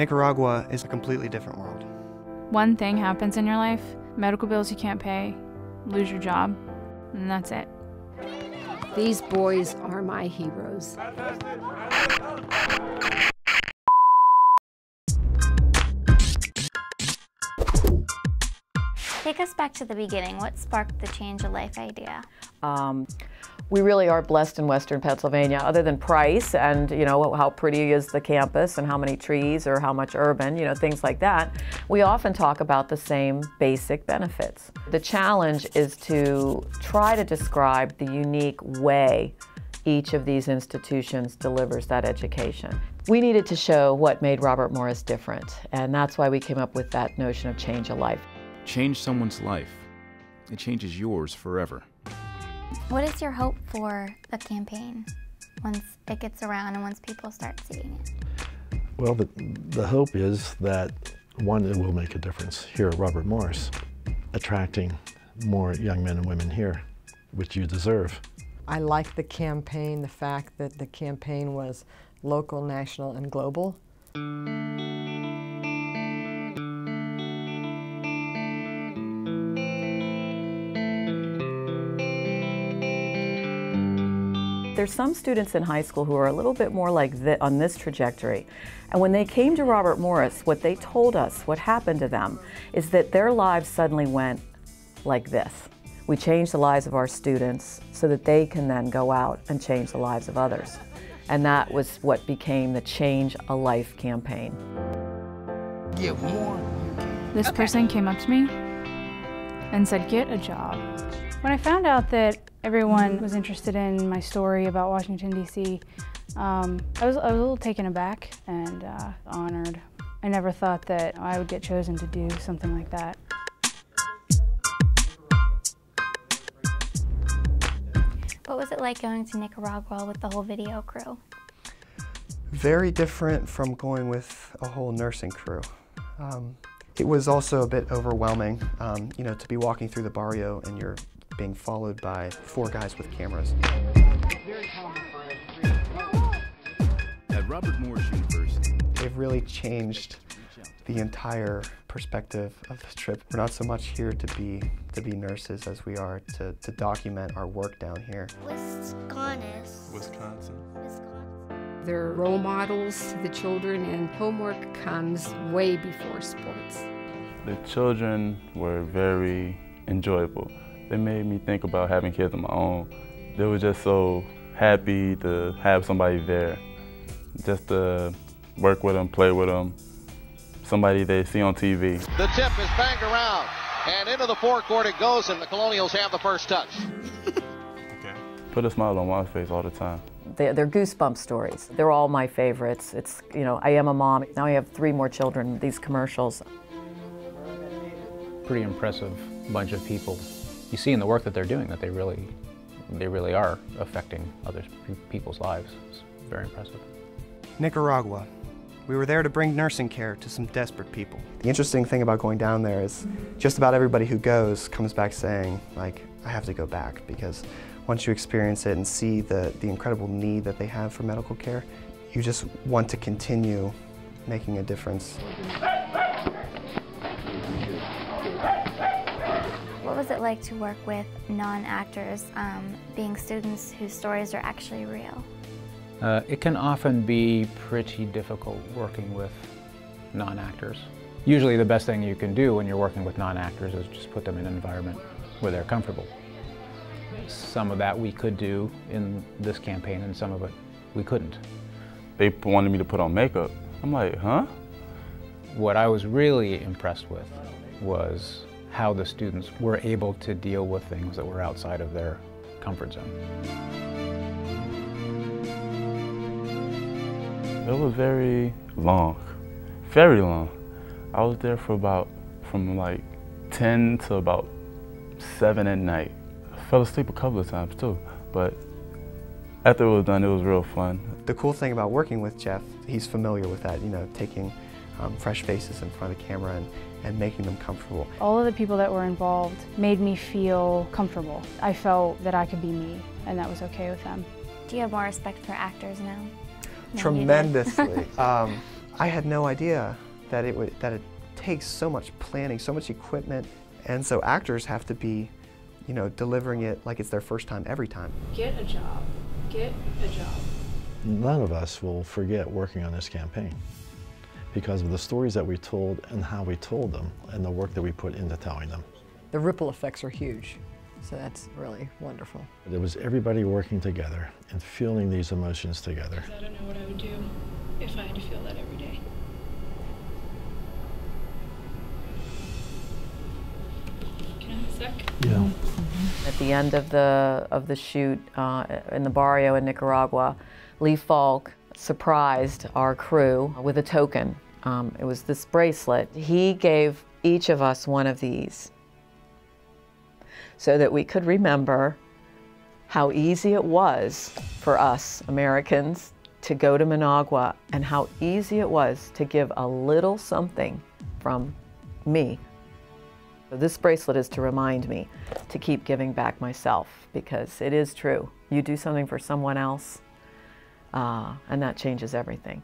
Nicaragua is a completely different world. One thing happens in your life, medical bills you can't pay, lose your job, and that's it. These boys are my heroes. Take us back to the beginning. What sparked the Change a Life idea? We really are blessed in Western Pennsylvania, other than price and, you know, how pretty is the campus and how many trees or how much urban, you know, things like that. We often talk about the same basic benefits. The challenge is to try to describe the unique way each of these institutions delivers that education. We needed to show what made Robert Morris different, and that's why we came up with that notion of Change a Life. Change someone's life. It changes yours forever. What is your hope for the campaign once it gets around and once people start seeing it? Well, the hope is that, one, it will make a difference here at Robert Morris, attracting more young men and women here, which you deserve. I like the campaign, the fact that the campaign was local, national, and global. There's some students in high school who are a little bit more like on this trajectory. And when they came to Robert Morris, what they told us, what happened to them, is that their lives suddenly went like this. We changed the lives of our students so that they can then go out and change the lives of others. And that was what became the Change a Life campaign. Give more. This person came up to me and said, "Get a job." When I found out that everyone was interested in my story about Washington, D.C., I was a little taken aback and honored. I never thought that I would get chosen to do something like that. What was it like going to Nicaragua with the whole video crew? Very different from going with a whole nursing crew. It was also a bit overwhelming, you know, to be walking through the barrio and you're being followed by 4 guys with cameras. At Robert Morris University, They've really changed the entire perspective of the trip. We're not so much here to be nurses as we are to document our work down here. Wisconsin. They're role models to the children, and homework comes way before sports. The children were very enjoyable. They made me think about having kids of my own. They were just so happy to have somebody there, just to work with them, play with them, somebody they see on TV. The tip is banged around, and into the forecourt it goes, and the Colonials have the first touch. Put a smile on my face all the time. They're goosebump stories. They're all my favorites. It's, you know, I am a mom. Now I have 3 more children, these commercials. Pretty impressive bunch of people. You see in the work that they're doing that they really are affecting other people's lives. It's very impressive. Nicaragua. We were there to bring nursing care to some desperate people. The interesting thing about going down there is just about everybody who goes comes back saying, like, I have to go back, because once you experience it and see the incredible need that they have for medical care, you just want to continue making a difference. What was it like to work with non-actors, being students whose stories are actually real? It can often be pretty difficult working with non-actors. Usually the best thing you can do when you're working with non-actors is just put them in an environment where they're comfortable. Some of that we could do in this campaign, and some of it we couldn't. They wanted me to put on makeup. I'm like, huh? What I was really impressed with was how the students were able to deal with things that were outside of their comfort zone. It was very long, very long. I was there for from like 10 to about 7 at night. I fell asleep a couple of times too, but after it was done, it was real fun. The cool thing about working with Jeff, he's familiar with that, you know, taking fresh faces in front of the camera and making them comfortable. All of the people that were involved made me feel comfortable. I felt that I could be me, and that was okay with them. Do you have more respect for actors now? Tremendously. I had no idea that it takes so much planning, so much equipment, and so actors have to be, you know, delivering it like it's their first time every time. Get a job. Get a job. None of us will forget working on this campaign because of the stories that we told and how we told them and the work that we put into telling them. The ripple effects are huge, so that's really wonderful. It was everybody working together and feeling these emotions together. I don't know what I would do if I had to feel that every day. Can I have a sec? Yeah. At the end of the shoot in the barrio in Nicaragua, Lee Falk surprised our crew with a token. It was this bracelet. He gave each of us one of these so that we could remember how easy it was for us Americans to go to Managua and how easy it was to give a little something from me. So this bracelet is to remind me to keep giving back myself, because it is true. You do something for someone else, and that changes everything.